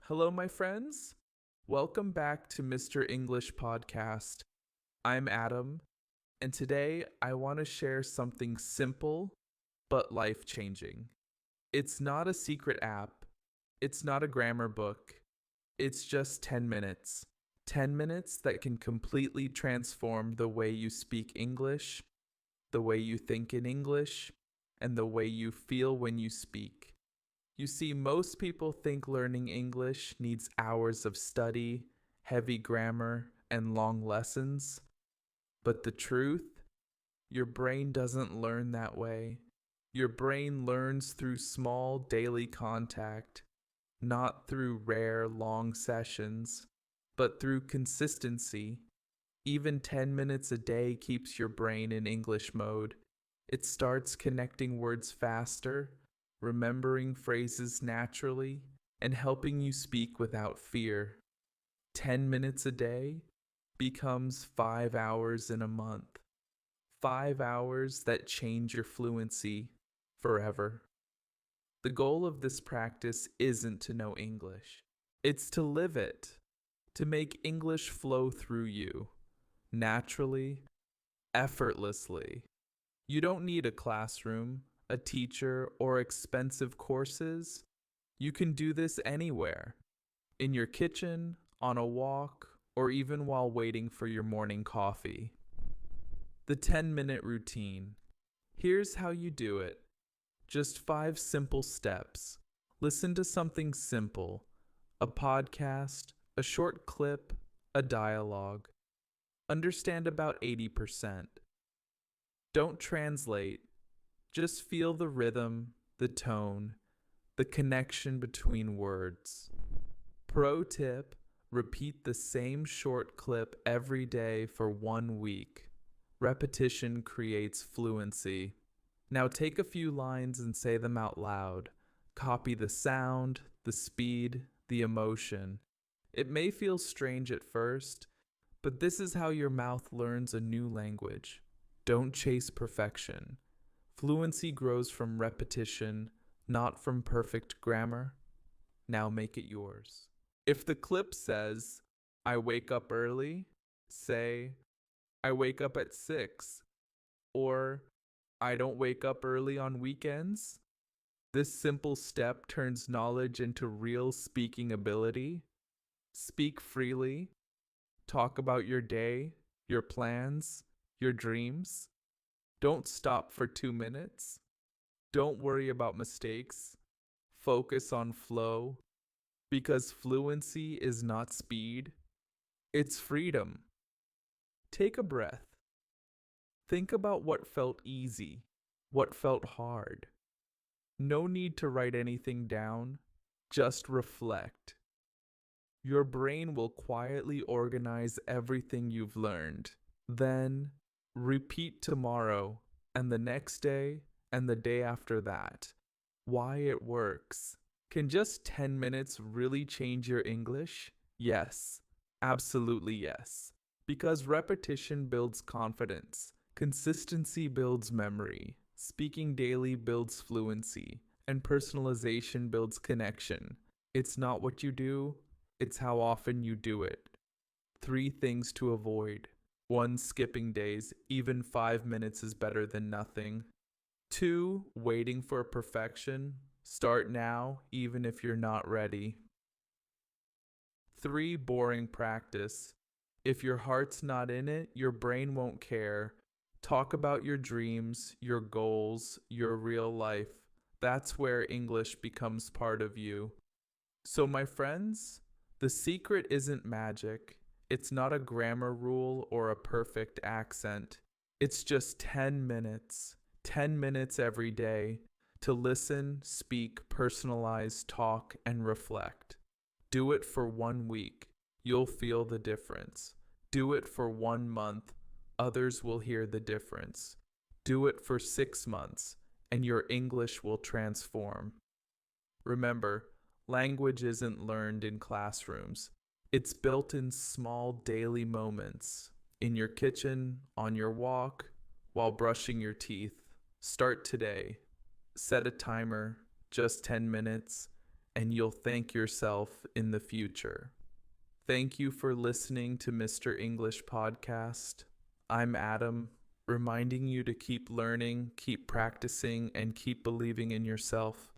Hello, my friends. Welcome back to Mr. English Podcast. I'm Adam, and today I want to share something simple but life changing. It's not a secret app, it's not a grammar book, it's just 10 minutes. 10 minutes that can completely transform the way you speak English, the way you think in English, and the way you feel when you speak. You see, most people think learning English needs hours of study, heavy grammar, and long lessons. But the truth, your brain doesn't learn that way. Your brain learns through small daily contact, not through rare long sessions, but through consistency. Even 10 minutes a day keeps your brain in English mode. It starts connecting words faster, remembering phrases naturally, and helping you speak without fear. 10 minutes a day becomes 5 hours in a month. 5 hours that change your fluency forever. The goal of this practice isn't to know English. It's to live it, to make English flow through you, naturally, effortlessly. You don't need a classroom, a teacher, or expensive courses. You can do this anywhere, in your kitchen, on a walk, or even while waiting for your morning coffee. The 10-minute routine. Here's how you do it. Just 5 simple steps. Listen to something simple, a podcast, a short clip, a dialogue. Understand about 80%. Don't translate. Just feel the rhythm, the tone, the connection between words. Pro tip, repeat the same short clip every day for 1 week. Repetition creates fluency. Now take a few lines and say them out loud. Copy the sound, the speed, the emotion. It may feel strange at first, but this is how your mouth learns a new language. Don't chase perfection. Fluency grows from repetition, not from perfect grammar. Now make it yours. If the clip says, I wake up early, say, I wake up at 6, or I don't wake up early on weekends. This simple step turns knowledge into real speaking ability. Speak freely. Talk about your day, your plans, your dreams. Don't stop for 2 minutes. Don't worry about mistakes. Focus on flow. Because fluency is not speed, it's freedom. Take a breath. Think about what felt easy, what felt hard. No need to write anything down, just reflect. Your brain will quietly organize everything you've learned. Then, repeat tomorrow, and the next day, and the day after that. Why it works. Can just 10 minutes really change your English? Yes, absolutely yes. Because repetition builds confidence, consistency builds memory, speaking daily builds fluency, and personalization builds connection. It's not what you do, it's how often you do it. 3 things to avoid. 1, skipping days. Even 5 minutes is better than nothing. 2, waiting for perfection. Start now, even if you're not ready. 3, boring practice. If your heart's not in it, your brain won't care. Talk about your dreams, your goals, your real life. That's where English becomes part of you. So, my friends, the secret isn't magic. It's not a grammar rule or a perfect accent. It's just 10 minutes. 10 minutes every day to listen, speak, personalize, talk, and reflect. Do it for 1 week. You'll feel the difference. Do it for 1 month. Others will hear the difference. Do it for 6 months, and your English will transform. Remember, language isn't learned in classrooms. It's built in small daily moments. In your kitchen, on your walk, while brushing your teeth. Start today. Set a timer, just 10 minutes, and you'll thank yourself in the future. Thank you for listening to Mr. English Podcast. I'm Adam, reminding you to keep learning, keep practicing, and keep believing in yourself.